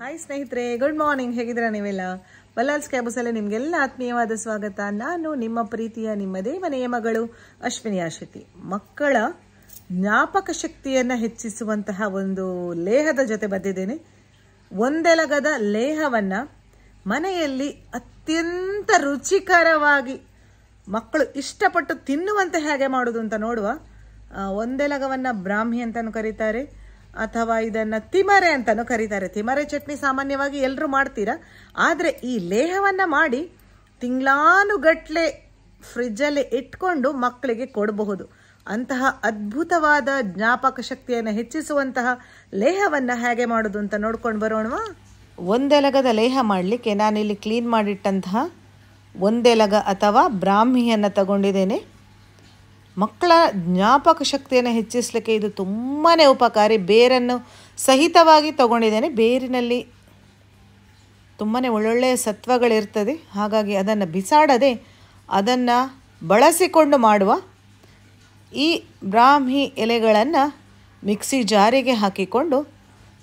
Hi ಸ್ನೇಹಿತರೆ, good morning. ಹೇಗಿದ್ದೀರಾ ನೀವೆಲ್ಲ? ಬಲ್ಲಾಲ್ಸ್ ಕ್ಯಾಬಸಲ್ಲಿ ನಿಮಗೆಲ್ಲ ಆತ್ಮೀಯವಾದ ಸ್ವಾಗತ. ನಾನು ನಿಮ್ಮ ಪ್ರೀತಿಯ ನಿಮ್ಮದೇ ಮನೆಯ ಮಗಳು ಅಶ್ವಿನಿ ಆಶ್ರಿತಿ. ಮಕ್ಕಳ ಜ್ಞಾಪಕ ಶಕ್ತಿಯನ್ನು ಹೆಚ್ಚಿಸುವಂತಹ ಒಂದು ಲೇಹದ ಜೊತೆ ಬಂದಿದ್ದೇನೆ. ಒಂದೆಲಗದ ಲೇಹವನ್ನು ಮನೆಯಲ್ಲಿ ಅತ್ಯಂತ ರುಚಿಕರವಾಗಿ ಮಕ್ಕಳು ಇಷ್ಟಪಟ್ಟು ತಿನ್ನುವಂತೆ ಹೇಗೆ ಮಾಡೋದು ಅಂತ ನೋಡುವ. ಒಂದೆಲಗವನ್ನು ಬ್ರಾಹ್ಮಿ ಅಂತಲೂ ಕರೀತಾರೆ, ಅಥವಾ ಇದನ್ನು ತಿಮರೆ ಅಂತಲೂ ಕರೀತಾರೆ. ತಿಮರೆ ಚಟ್ನಿ ಸಾಮಾನ್ಯವಾಗಿ ಎಲ್ಲರೂ ಮಾಡ್ತೀರಾ, ಆದರೆ ಈ ಲೇಹವನ್ನು ಮಾಡಿ ತಿಂಗಳಾನುಗಟ್ಲೆ ಫ್ರಿಜ್ಜಲ್ಲಿ ಇಟ್ಕೊಂಡು ಮಕ್ಕಳಿಗೆ ಕೊಡಬಹುದು. ಅಂತಹ ಅದ್ಭುತವಾದ ಜ್ಞಾಪಕ ಶಕ್ತಿಯನ್ನು ಹೆಚ್ಚಿಸುವಂತಹ ಲೇಹವನ್ನು ಹೇಗೆ ಮಾಡೋದು ಅಂತ ನೋಡ್ಕೊಂಡು ಬರೋಣವಾ. ಒಂದೆಲಗದ ಲೇಹ ಮಾಡಲಿಕ್ಕೆ ನಾನಿಲ್ಲಿ ಕ್ಲೀನ್ ಮಾಡಿಟ್ಟಂತಹ ಒಂದೆಲಗ ಅಥವಾ ಬ್ರಾಹ್ಮಿಯನ್ನು ತಗೊಂಡಿದ್ದೇನೆ. ಮಕ್ಕಳ ಜ್ಞಾಪಕ ಶಕ್ತಿಯನ್ನು ಹೆಚ್ಚಿಸಲಿಕ್ಕೆ ಇದು ತುಂಬಾ ಉಪಕಾರಿ. ಬೇರನ್ನು ಸಹಿತವಾಗಿ ತಗೊಂಡಿದ್ದೇನೆ. ಬೇರಿನಲ್ಲಿ ತುಂಬಾ ಒಳ್ಳೊಳ್ಳೆಯ ಸತ್ವಗಳಿರ್ತದೆ, ಹಾಗಾಗಿ ಅದನ್ನು ಬಿಸಾಡದೆ ಅದನ್ನು ಬಳಸಿಕೊಂಡು ಮಾಡುವ ಈ ಬ್ರಾಹ್ಮಿ ಎಲೆಗಳನ್ನು ಮಿಕ್ಸಿ ಜಾರಿಗೆ ಹಾಕಿಕೊಂಡು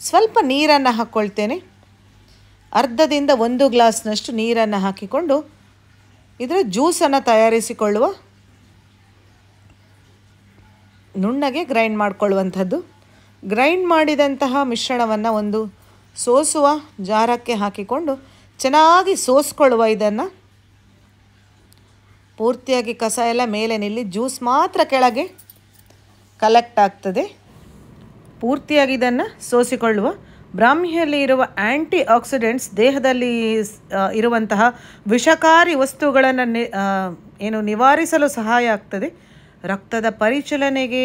ಸ್ವಲ್ಪ ನೀರನ್ನು ಹಾಕ್ಕೊಳ್ತೇನೆ. ಅರ್ಧದಿಂದ 1 ಗ್ಲಾಸ್ನಷ್ಟು ನೀರನ್ನು ಹಾಕಿಕೊಂಡು ಇದರ ಜ್ಯೂಸನ್ನು ತಯಾರಿಸಿಕೊಳ್ಳುವ. ನುಣ್ಣಗೆ ಗ್ರೈಂಡ್ ಮಾಡಿಕೊಳ್ಳುವಂಥದ್ದು. ಗ್ರೈಂಡ್ ಮಾಡಿದಂತಹ ಮಿಶ್ರಣವನ್ನು ಒಂದು ಸೋಸುವ ಜಾರಕ್ಕೆ ಹಾಕಿಕೊಂಡು ಚೆನ್ನಾಗಿ ಸೋಸ್ಕೊಳ್ಳುವ. ಇದನ್ನು ಪೂರ್ತಿಯಾಗಿ ಕಸ ಎಲ್ಲ ಮೇಲೆ ನಿಲ್ಲಿ, ಜ್ಯೂಸ್ ಮಾತ್ರ ಕೆಳಗೆ ಕಲೆಕ್ಟ್ ಆಗ್ತದೆ. ಪೂರ್ತಿಯಾಗಿ ಇದನ್ನು ಸೋಸಿಕೊಳ್ಳುವ. ಬ್ರಾಹ್ಮಿಯಲ್ಲಿ ಇರುವ ಆ್ಯಂಟಿ ಆಕ್ಸಿಡೆಂಟ್ಸ್ ದೇಹದಲ್ಲಿ ಇರುವಂತಹ ವಿಷಕಾರಿ ವಸ್ತುಗಳನ್ನು ನಿವಾರಿಸಲು ಸಹಾಯ ಆಗ್ತದೆ. ರಕ್ತದ ಪರಿಚಲನೆಗೆ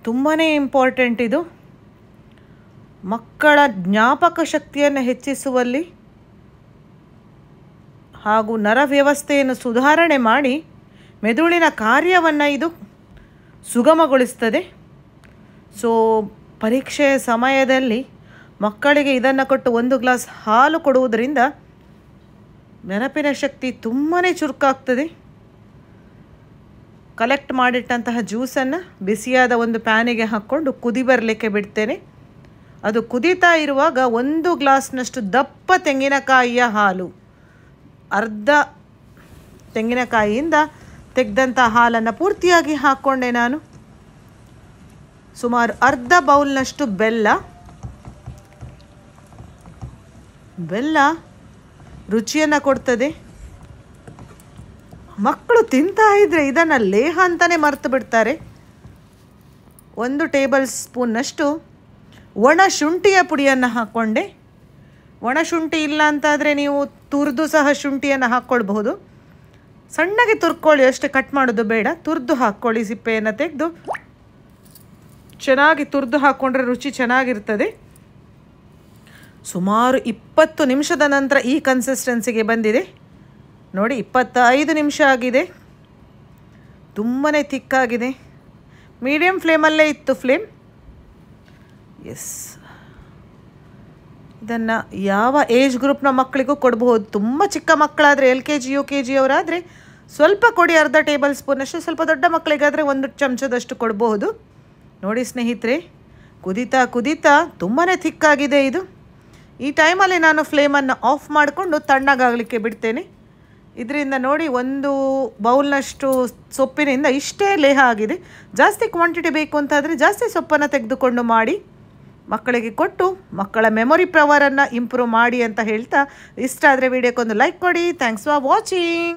ತುಂಬಾ ಇಂಪಾರ್ಟೆಂಟ್ ಇದು. ಮಕ್ಕಳ ಜ್ಞಾಪಕ ಶಕ್ತಿಯನ್ನು ಹೆಚ್ಚಿಸುವಲ್ಲಿ ಹಾಗೂ ನರವ್ಯವಸ್ಥೆಯನ್ನು ಸುಧಾರಣೆ ಮಾಡಿ ಮೆದುಳಿನ ಕಾರ್ಯವನ್ನು ಇದು ಸುಗಮಗೊಳಿಸ್ತದೆ. ಸೊ ಪರೀಕ್ಷೆಯ ಸಮಯದಲ್ಲಿ ಮಕ್ಕಳಿಗೆ ಇದನ್ನು ಕೊಟ್ಟು 1 ಗ್ಲಾಸ್ ಹಾಲು ಕೊಡುವುದರಿಂದ ನೆನಪಿನ ಶಕ್ತಿ ತುಂಬಾ ಚುರುಕಾಗ್ತದೆ. ಕಲೆಕ್ಟ್ ಮಾಡಿಟ್ಟಂತಹ ಜ್ಯೂಸನ್ನು ಬಿಸಿಯಾದ ಒಂದು ಪ್ಯಾನಿಗೆ ಹಾಕ್ಕೊಂಡು ಕುದಿ ಬರಲಿಕ್ಕೆ ಬಿಡ್ತೇನೆ. ಅದು ಕುದೀತಾ ಇರುವಾಗ 1 ಗ್ಲಾಸ್ನಷ್ಟು ದಪ್ಪ ತೆಂಗಿನಕಾಯಿಯ ಹಾಲು, ಅರ್ಧ ತೆಂಗಿನಕಾಯಿಯಿಂದ ತೆಗೆದಂಥ ಹಾಲನ್ನು ಪೂರ್ತಿಯಾಗಿ ಹಾಕ್ಕೊಂಡೆ ನಾನು. ಸುಮಾರು ಅರ್ಧ ಬೌಲ್ನಷ್ಟು ಬೆಲ್ಲ ರುಚಿಯನ್ನು ಕೊಡ್ತದೆ. ಮಕ್ಕಳು ತಿಂತಾ ಇದ್ದರೆ ಇದನ್ನು ಲೇಹ ಅಂತಲೇ ಮರೆತು ಬಿಡ್ತಾರೆ. 1 ಟೇಬಲ್ ಸ್ಪೂನ್ನಷ್ಟು ಒಣ ಶುಂಠಿಯ ಪುಡಿಯನ್ನು ಹಾಕ್ಕೊಂಡೆ. ಒಣ ಶುಂಠಿ ಇಲ್ಲ ಅಂತಾದರೆ ನೀವು ತುರಿದು ಸಹ ಶುಂಠಿಯನ್ನು ಹಾಕ್ಕೊಳ್ಬಹುದು. ಸಣ್ಣಗೆ ತುರ್ಕೊಳ್ಳಿ, ಅಷ್ಟೇ, ಕಟ್ ಮಾಡೋದು ಬೇಡ. ತುರಿದು ಹಾಕ್ಕೊಳ್ಳಿ. ಸಿಪ್ಪೆಯನ್ನು ತೆಗೆದು ಚೆನ್ನಾಗಿ ತುರಿದು ಹಾಕ್ಕೊಂಡ್ರೆ ರುಚಿ ಚೆನ್ನಾಗಿರ್ತದೆ. ಸುಮಾರು 20 ನಿಮಿಷದ ನಂತರ ಈ ಕನ್ಸಿಸ್ಟೆನ್ಸಿಗೆ ಬಂದಿದೆ ನೋಡಿ. 25 ನಿಮಿಷ ಆಗಿದೆ. ತುಂಬಾ ಥಿಕ್ಕಾಗಿದೆ. ಮೀಡಿಯಮ್ ಫ್ಲೇಮಲ್ಲೇ ಇತ್ತು ಫ್ಲೇಮ್. ಎಸ್, ಇದನ್ನು ಯಾವ ಏಜ್ ಗ್ರೂಪ್ನ ಮಕ್ಕಳಿಗೂ ಕೊಡಬಹುದು. ತುಂಬ ಚಿಕ್ಕ ಮಕ್ಕಳಾದರೆ LKG UKG ಅವರಾದರೆ ಸ್ವಲ್ಪ ಕೊಡಿ, ಅರ್ಧ ಟೇಬಲ್ ಸ್ಪೂನಷ್ಟು. ಸ್ವಲ್ಪ ದೊಡ್ಡ ಮಕ್ಕಳಿಗಾದರೆ 1 ಚಮಚದಷ್ಟು ಕೊಡಬಹುದು. ನೋಡಿ ಸ್ನೇಹಿತರೆ, ಕುದೀತಾ ತುಂಬಾ ಥಿಕ್ಕಾಗಿದೆ ಇದು. ಈ ಟೈಮಲ್ಲಿ ನಾನು ಫ್ಲೇಮನ್ನು ಆಫ್ ಮಾಡಿಕೊಂಡು ತಣ್ಣಗಾಗಲಿಕ್ಕೆ ಬಿಡ್ತೇನೆ. ಇದರಿಂದ ನೋಡಿ 1 ಬೌಲ್ನಷ್ಟು ಸೊಪ್ಪಿನಿಂದ ಇಷ್ಟೇ ಲೇಹ ಆಗಿದೆ. ಜಾಸ್ತಿ ಕ್ವಾಂಟಿಟಿ ಬೇಕು ಅಂತಾದರೆ ಜಾಸ್ತಿ ಸೊಪ್ಪನ್ನು ತೆಗೆದುಕೊಂಡು ಮಾಡಿ ಮಕ್ಕಳಿಗೆ ಕೊಟ್ಟು ಮಕ್ಕಳ ಮೆಮೊರಿ ಪವರನ್ನು ಇಂಪ್ರೂವ್ ಮಾಡಿ ಅಂತ ಹೇಳ್ತಾ, ಇಷ್ಟ ಆದರೆ ವಿಡಿಯೋಕ್ಕೊಂದು ಲೈಕ್ ಕೊಡಿ. Thanks for watching.